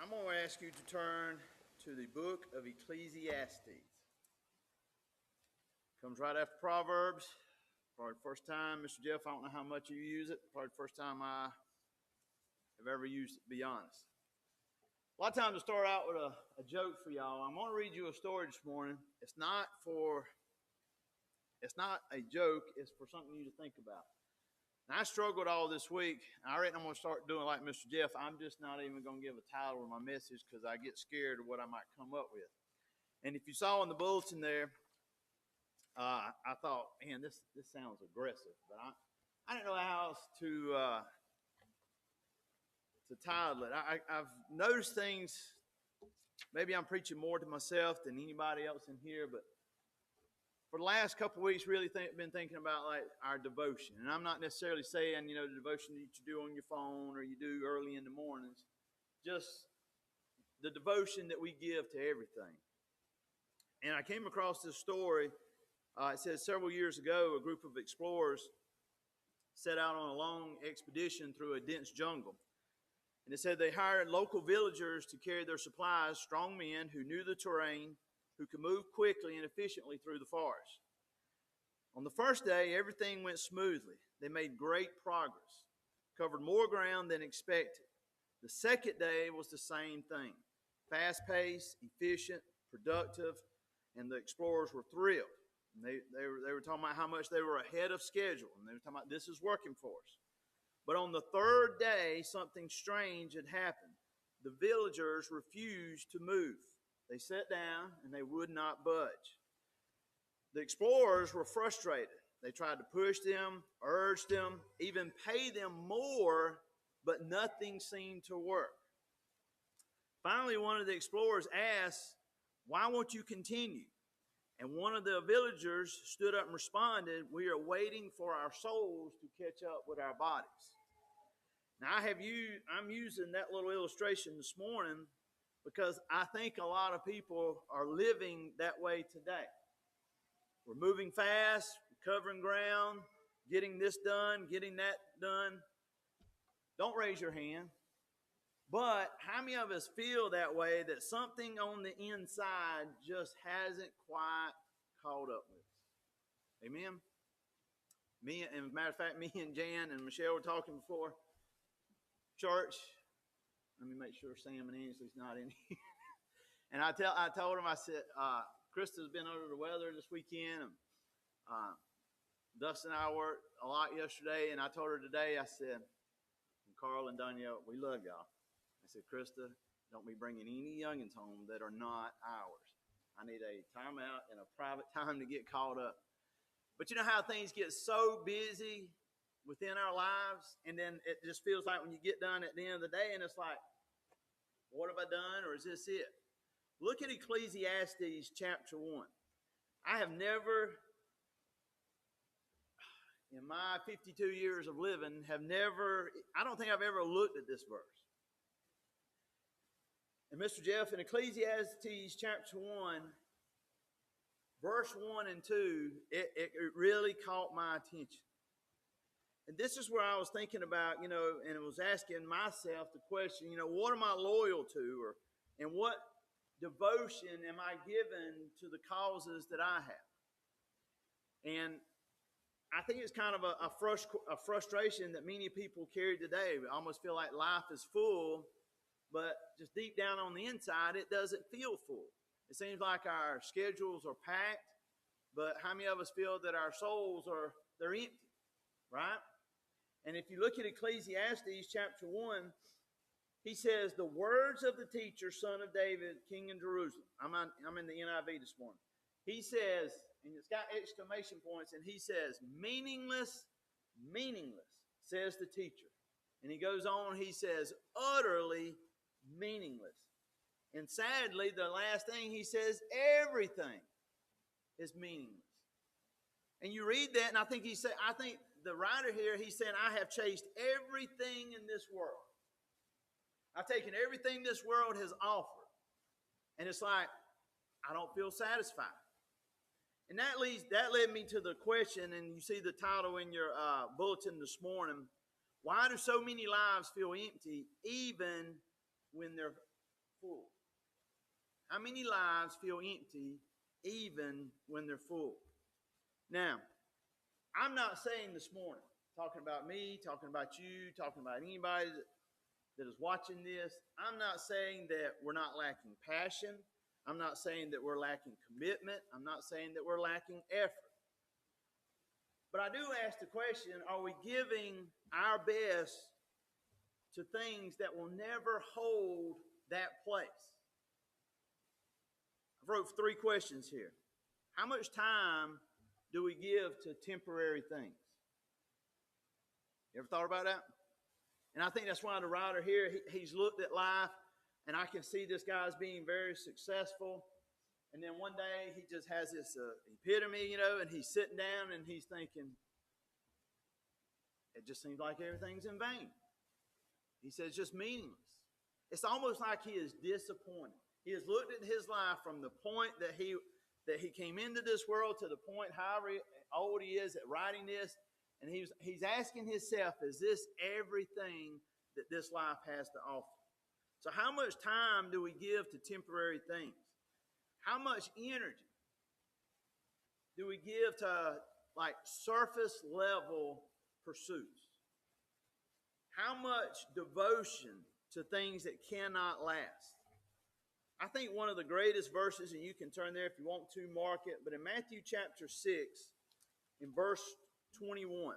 I'm going to ask you to turn to the book of Ecclesiastes. Comes right after Proverbs. Probably the first time, Mr. Jeff, I don't know how much you use it. Probably the first time I have ever used it, to be honest. A lot of times to start out with a joke for y'all. I'm going to read you a story this morning. It's not a joke. It's for something you to think about. Now, I struggled all this week. I reckon I'm going to start doing like Mr. Jeff. I'm just not even going to give a title to my message because I get scared of what I might come up with. And if you saw in the bulletin there, I thought, man, this sounds aggressive. But I didn't know how else to title it. I've noticed things. Maybe I'm preaching more to myself than anybody else in here, but for the last couple of weeks, really been thinking about like our devotion. And I'm not necessarily saying, the devotion that you do on your phone or you do early in the mornings, just the devotion that we give to everything. And I came across this story. It says several years ago, a group of explorers set out on a long expedition through a dense jungle. And it said they hired local villagers to carry their supplies, strong men who knew the terrain, who could move quickly and efficiently through the forest. On the first day, everything went smoothly. They made great progress, covered more ground than expected. The second day was the same thing. Fast-paced, efficient, productive, and the explorers were thrilled. And they were talking about how much they were ahead of schedule, and they were talking about this is working for us. But on the third day, something strange had happened. The villagers refused to move. They sat down and they would not budge. The explorers were frustrated. They tried to push them, urge them, even pay them more, but nothing seemed to work. Finally, one of the explorers asked, "Why won't you continue?" And one of the villagers stood up and responded, "We are waiting for our souls to catch up with our bodies." Now, I'm using that little illustration this morning because I think a lot of people are living that way today. We're moving fast, covering ground, getting this done, getting that done. Don't raise your hand. But how many of us feel that way, that something on the inside just hasn't quite caught up with us? Amen? As a matter of fact, me and Jan and Michelle were talking before church. Let me make sure Sam and Ainsley's not in here. And I told him, I said, Krista's been under the weather this weekend. And Dustin and I worked a lot yesterday. And I told her today, I said, Carl and Danielle, we love y'all. I said, Krista, don't be bringing any youngins home that are not ours. I need a timeout and a private time to get caught up. But you know how things get so busy within our lives, and then it just feels like when you get done at the end of the day, and it's like, what have I done, or is this it? Look at Ecclesiastes chapter 1. I have never, in my 52 years of living, I don't think I've ever looked at this verse. And Mr. Jeff, in Ecclesiastes chapter 1, verse 1 and 2, it really caught my attention. And this is where I was thinking about, and I was asking myself the question, what am I loyal to? And what devotion am I given to the causes that I have? And I think it's kind of a frustration that many people carry today. We almost feel like life is full, but just deep down on the inside, it doesn't feel full. It seems like our schedules are packed, but how many of us feel that our souls they're empty, right? And if you look at Ecclesiastes chapter 1, he says, the words of the teacher, son of David, king in Jerusalem. I'm in the NIV this morning. He says, and it's got exclamation points, and he says, meaningless, says the teacher. And he goes on, he says, utterly meaningless. And sadly, the last thing he says, everything is meaningless. And you read that, and I think the writer here, he's saying, I have chased everything in this world. I've taken everything this world has offered. And it's like, I don't feel satisfied. And that led me to the question, and you see the title in your bulletin this morning, why do so many lives feel empty even when they're full? How many lives feel empty even when they're full? Now, I'm not saying this morning, talking about me, talking about you, talking about anybody that is watching this, I'm not saying that we're not lacking passion. I'm not saying that we're lacking commitment. I'm not saying that we're lacking effort. But I do ask the question, are we giving our best to things that will never hold that place? I wrote 3 questions here. How much time do we give to temporary things? You ever thought about that? And I think that's why the writer here, he's looked at life, and I can see this guy's being very successful. And then one day he just has this epitome, and he's sitting down and he's thinking, it just seems like everything's in vain. He says, just meaningless. It's almost like he is disappointed. He has looked at his life from the point that he came into this world to the point however old he is at writing this, and he's asking himself, is this everything that this life has to offer? So how much time do we give to temporary things? How much energy do we give to like surface level pursuits? How much devotion to things that cannot last? I think one of the greatest verses, and you can turn there if you want to, mark it, but in Matthew chapter 6, in verse 21.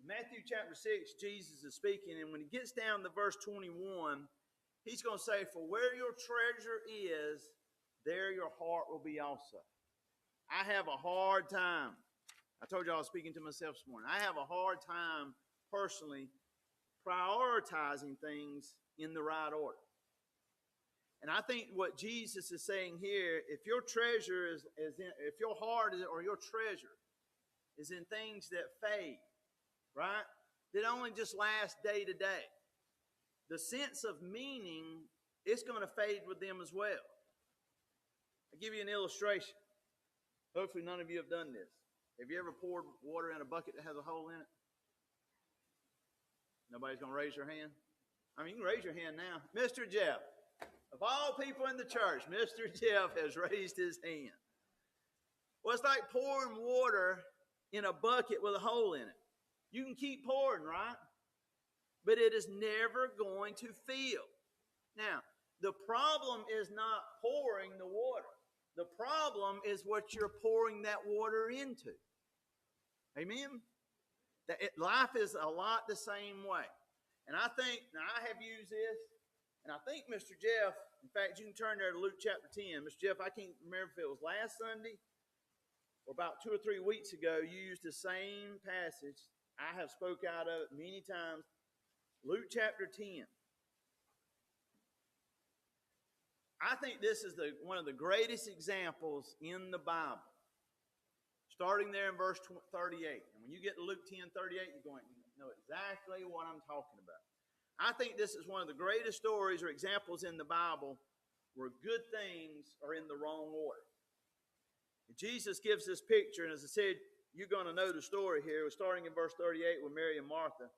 In Matthew chapter 6, Jesus is speaking, and when he gets down to verse 21, he's going to say, for where your treasure is, there your heart will be also. I have a hard time. I told you I was speaking to myself this morning. I have a hard time personally prioritizing things in the right order. And I think what Jesus is saying here, if your treasure if your heart or your treasure is in things that fade, right? That only just last day to day. The sense of meaning, it's going to fade with them as well. I'll give you an illustration. Hopefully none of you have done this. Have you ever poured water in a bucket that has a hole in it? Nobody's going to raise their hand? I mean, you can raise your hand now. Mr. Jeff. Of all people in the church, Mr. Jeff has raised his hand. Well, it's like pouring water in a bucket with a hole in it. You can keep pouring, right? But it is never going to fill. Now, the problem is not pouring the water. The problem is what you're pouring that water into. Amen? Life is a lot the same way. And I think, now I have used this, and I think Mr. Jeff, in fact, you can turn there to Luke chapter 10. Mr. Jeff, I can't remember if it was last Sunday or about 2 or 3 weeks ago, you used the same passage. I have spoke out of it many times. Luke chapter 10. I think this is one of the greatest examples in the Bible. Starting there in verse 38. And when you get to Luke 10:38, you're going to know exactly what I'm talking about. I think this is one of the greatest stories or examples in the Bible where good things are in the wrong order. And Jesus gives this picture, and as I said, you're going to know the story here. We're starting in verse 38 with Mary and Martha.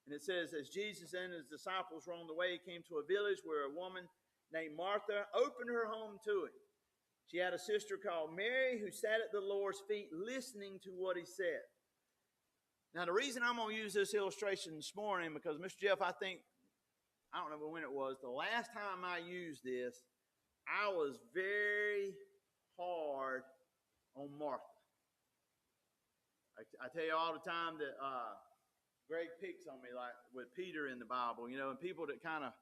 And it says, as Jesus and his disciples were on the way, he came to a village where a woman named Martha opened her home to him. She had a sister called Mary who sat at the Lord's feet listening to what he said. Now, the reason I'm going to use this illustration this morning, because Mr. Jeff, I don't know when it was, the last time I used this, I was very hard on Martha. I tell you all the time that Greg picks on me, like with Peter in the Bible, and people that kind of,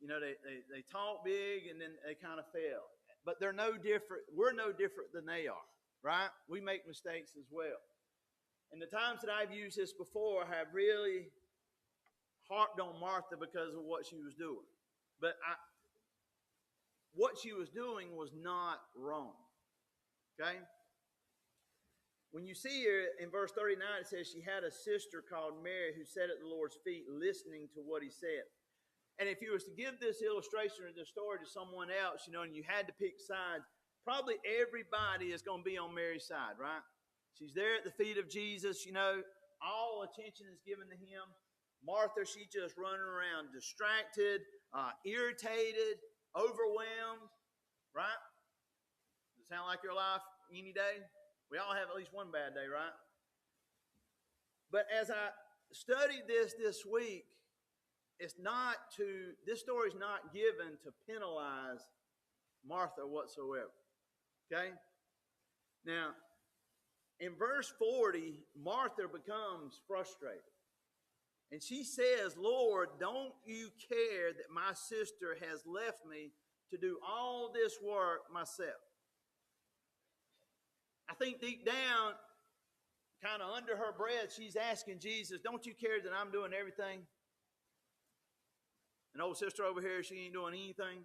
they talk big and then they kind of fail. But they're no different. We're no different than they are, right? We make mistakes as well. And the times that I've used this before, I have really harped on Martha because of what she was doing. But what she was doing was not wrong. Okay? When you see here in verse 39, it says she had a sister called Mary who sat at the Lord's feet listening to what he said. And if you was to give this illustration or this story to someone else, and you had to pick sides, probably everybody is going to be on Mary's side, right? She's there at the feet of Jesus, all attention is given to him. Martha, she's just running around distracted, irritated, overwhelmed, right? Does it sound like your life any day? We all have at least one bad day, right? But as I studied this week, this story is not given to penalize Martha whatsoever. Okay? Now, in verse 40, Martha becomes frustrated. And she says, Lord, don't you care that my sister has left me to do all this work myself? I think deep down, kind of under her breath, she's asking Jesus, don't you care that I'm doing everything? And old sister over here, she ain't doing anything,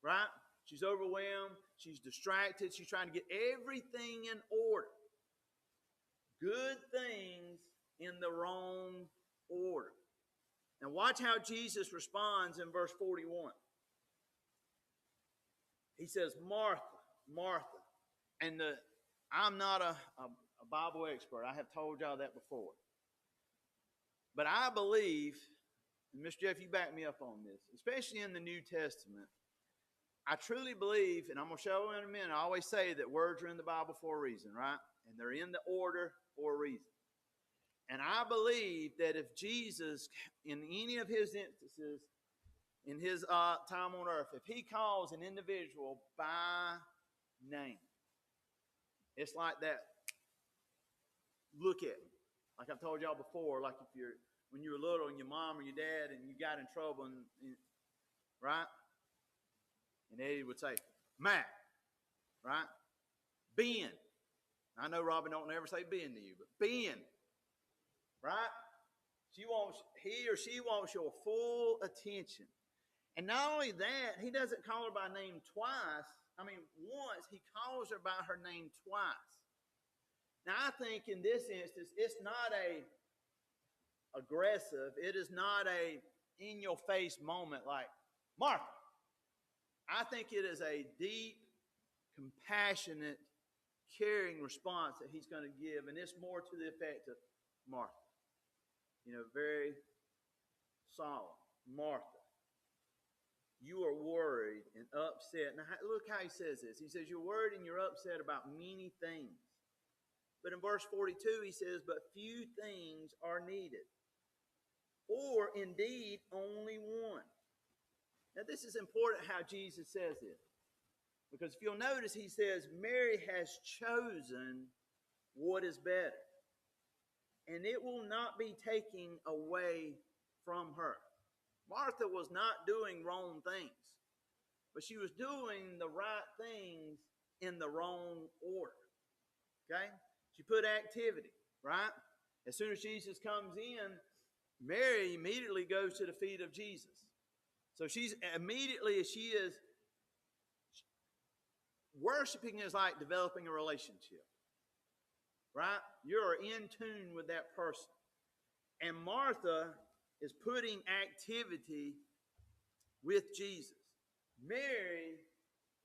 right? She's overwhelmed. She's distracted. She's trying to get everything in order. Good things in the wrong order. And watch how Jesus responds in verse 41. He says, Martha, Martha. And I'm not a Bible expert. I have told y'all that before. But I believe, and Mr. Jeff, you back me up on this, especially in the New Testament, I truly believe, and I'm going to show in a minute, I always say that words are in the Bible for a reason, right? And they're in the order for a reason. And I believe that if Jesus, in any of his instances, in his time on earth, if he calls an individual by name, it's like that. Look at me. Like I've told y'all before, like when you were little and your mom or your dad and you got in trouble, right? And Eddie would say, Matt, right? Ben. I know Robin don't ever say Ben to you, but Ben, right? He or she wants your full attention. And not only that, he doesn't call her by name twice. Once, he calls her by her name twice. Now, I think in this instance, it's not a aggressive, it is not a in-your-face moment like, Martha. I think it is a deep, compassionate, caring response that he's going to give, and it's more to the effect of Martha. Very solemn. Martha, you are worried and upset. Now, look how he says this. He says, you're worried and you're upset about many things. But in verse 42, he says, but few things are needed, or indeed only one. Now, this is important how Jesus says this. Because if you'll notice, he says, Mary has chosen what is better, and it will not be taken away from her. Martha was not doing wrong things, but she was doing the right things in the wrong order. Okay? She put activity, right? As soon as Jesus comes in, Mary immediately goes to the feet of Jesus. So she's immediately, as she is worshiping, is like developing a relationship, right? You're in tune with that person. And Martha is putting activity with Jesus. Mary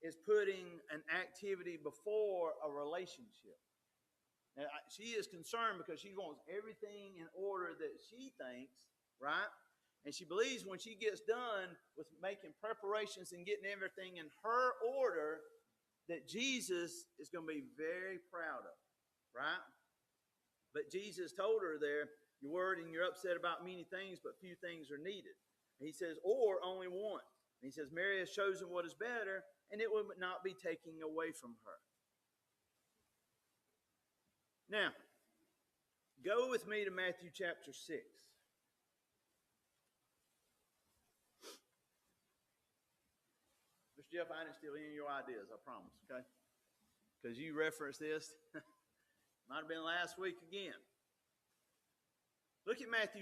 is putting an activity before a relationship. Now, she is concerned because she wants everything in order that she thinks, right? And she believes when she gets done with making preparations and getting everything in her order, that Jesus is going to be very proud of, right? But Jesus told her there, you're worried and you're upset about many things, but few things are needed. And he says, or only one. And he says, Mary has chosen what is better, and it will not be taken away from her. Now, go with me to Matthew chapter 6. Mr. Jeff, I didn't steal any of your ideas, I promise, okay? Because you referenced this. Might have been last week again. Look at Matthew